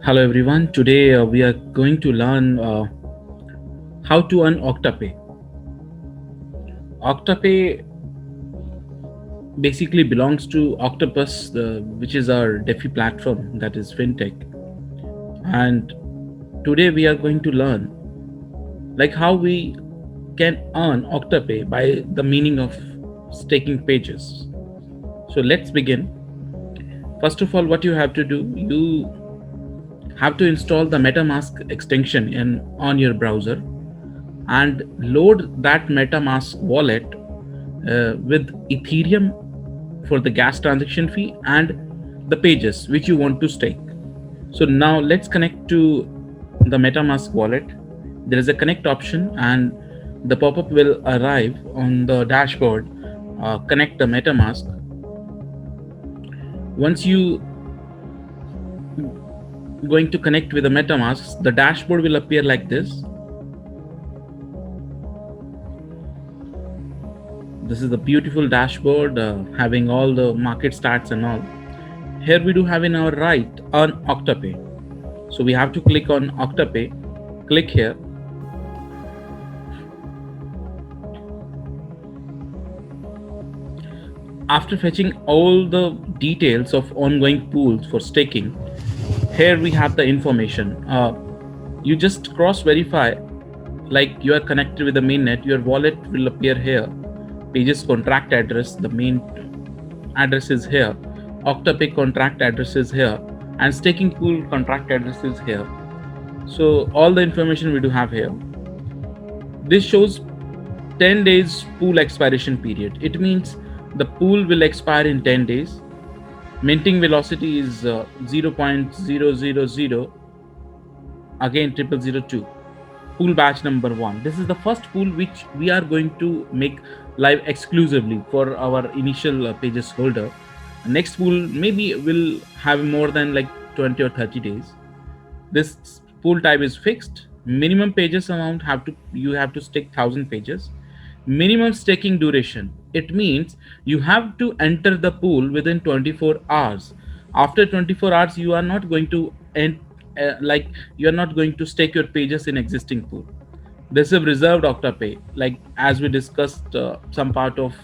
Hello everyone. Today we are going to learn how to earn Octopay. Octopay basically belongs to Octopus, which is our DeFi platform, that is fintech. And today we are going to learn like how we can earn Octopay by the meaning of staking pages. So let's begin. First of all, what you have to do, you have to install the MetaMask extension on your browser and load that MetaMask wallet with Ethereum for the gas transaction fee and the pages which you want to stake. So now let's connect to the MetaMask wallet. There is a connect option and the pop-up will arrive on the dashboard. Connect the MetaMask. Once you going to connect with the MetaMask, the dashboard will appear like this. This is the beautiful dashboard having all the market stats and all. Here we do have in our right on Octopay. So we have to click on Octopay, click here. After fetching all the details of ongoing pools for staking, here we have the information. You just cross verify like you are connected with the mainnet, your wallet will appear here. Pages contract address, the main address is here. Octopay contract address is here, and staking pool contract address is here. So all the information we do have here. This shows 10 days pool expiration period. It means the pool will expire in 10 days. Minting velocity is 0.000, again 0002. Pool batch number 1. This is the first pool which we are going to make live exclusively for our initial pages holder. Next pool maybe will have more than like 20 or 30 days. This pool type is fixed. Minimum pages amount you have to stake 1,000 pages. Minimum staking duration. It means you have to enter the pool within 24 hours. After 24 hours, you are not going to you are not going to stake your pages in existing pool. This is reserved Octopay. Like as we discussed, some part of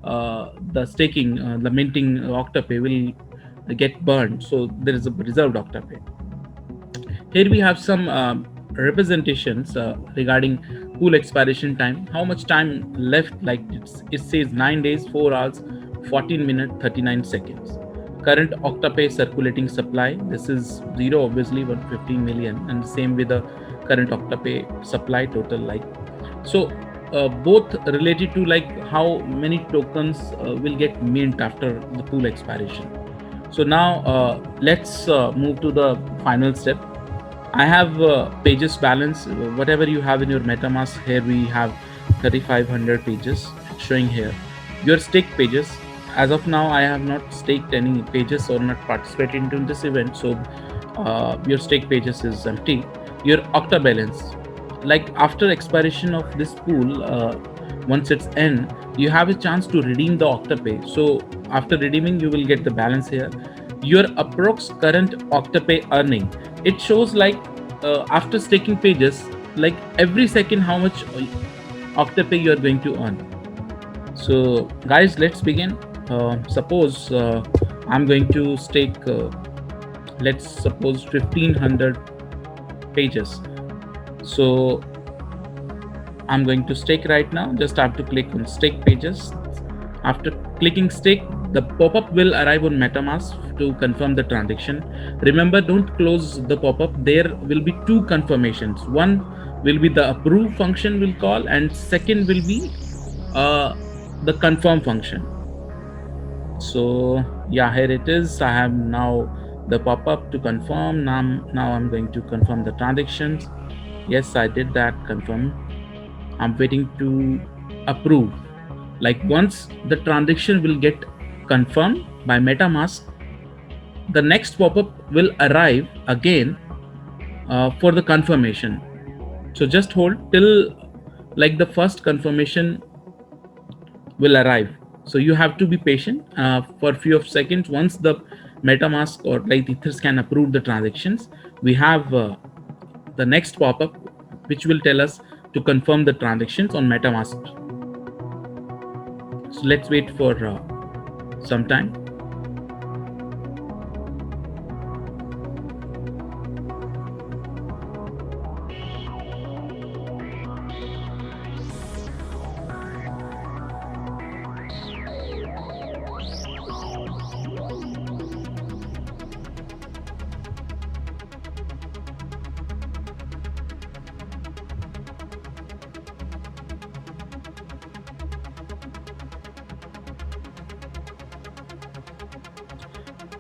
the staking, the minting Octopay will get burned. So there is a reserved Octopay. Here we have some representations regarding pool expiration time. How much time left? Like it says 9 days, 4 hours, 14 minutes, 39 seconds. Current Octopay circulating supply. This is zero, obviously 115 million, and same with the current Octopay supply total. Like so, both related to like how many tokens will get mint after the pool expiration. So now let's move to the final step. I have pages balance. Whatever you have in your MetaMask, here we have 3,500 pages showing here. Your stake pages. As of now, I have not staked any pages or not participated in this event. So your stake pages is empty. Your Octa balance. Like after expiration of this pool, once it's end, you have a chance to redeem the Octopay. So after redeeming, you will get the balance here. Your approx current Octopay earning. It shows like after staking pages, like every second how much Octopay you are going to earn. So guys, let's begin. Suppose I'm going to stake, let's suppose 1,500 pages. So I'm going to stake right now. Just have to click on stake pages. After clicking stake, the pop-up will arrive on MetaMask to confirm the transaction. Remember, don't close the pop-up. There will be two confirmations. One will be the approve function will call, and second will be the confirm function. So yeah, here it is. I have now the pop-up to confirm. Now I'm going to confirm the transactions. Yes, I did that. Confirm. I'm waiting to approve. Like once the transaction will get confirmed by MetaMask, the next pop-up will arrive again for the confirmation. So just hold till like the first confirmation will arrive. So you have to be patient for a few of seconds. Once the MetaMask or like Etherscan approve the transactions, we have the next pop-up which will tell us to confirm the transactions on MetaMask. So let's wait for some time.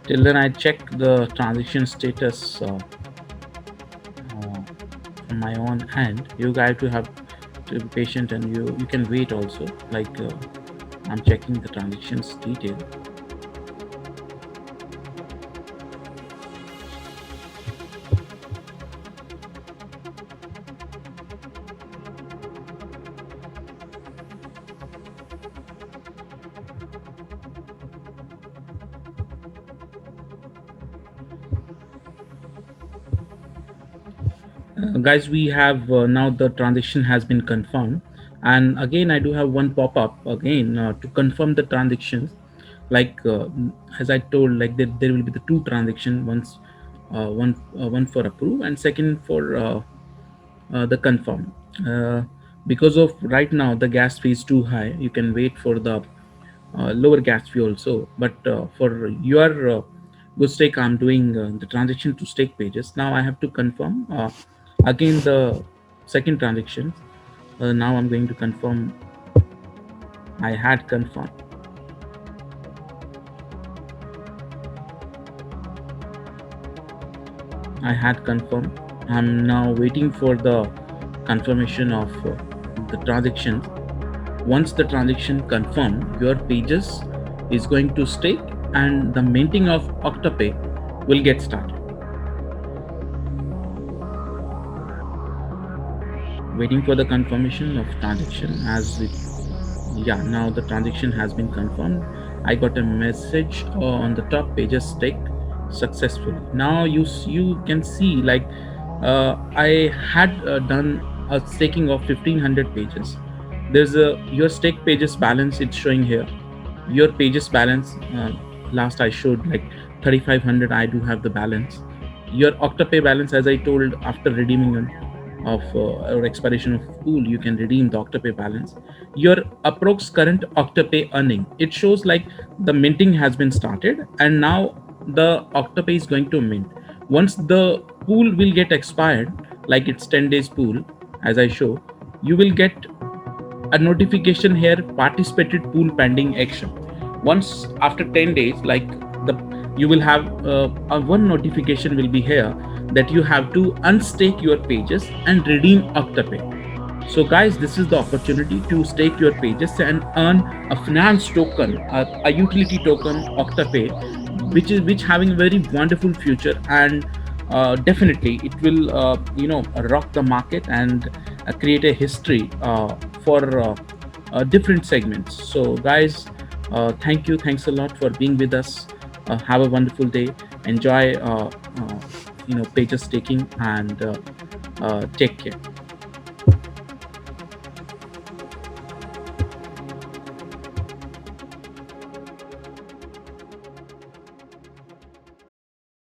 Till then, I check the transaction status from my own hand. You guys to have to be patient, and you can wait also. Like I'm checking the transactions detail. Guys, we have now the transaction has been confirmed, and again I do have one pop-up again to confirm the transactions. Like as I told, like there will be the two transaction, one for approve and second for the confirm. Because of right now the gas fee is too high, you can wait for the lower gas fee also. But for your good stake, I'm doing the transaction to stake pages. Now I have to confirm again the second transaction. Now I'm going to confirm. I had confirmed. I had confirmed. I'm now waiting for the confirmation of the transaction. Once the transaction confirmed, your pages is going to stake and the minting of Octopay will get started. Waiting for the confirmation of transaction. As it, yeah, now the transaction has been confirmed. I got a message on the top pages stake successfully. Now you can see, like I had done a staking of 1500 pages. There's a your stake pages balance, it's showing here. Your pages balance, last I showed like 3500. I do have the balance. Your Octopay balance, as I told, after redeeming of or expiration of pool, you can redeem the Octopay balance. Your approx current Octopay earning, it shows like the minting has been started, and now the Octopay is going to mint. Once the pool will get expired, like it's 10 days pool, as I show, you will get a notification here, participated pool pending action. Once after 10 days, like the you will have one notification will be here that you have to unstake your pages and redeem Octopay. So guys, this is the opportunity to stake your pages and earn a finance token, a utility token Octopay, which having a very wonderful future, and definitely it will rock the market and create a history for different segments. So guys, thanks a lot for being with us. Have a wonderful day. Enjoy pages staking, and take care.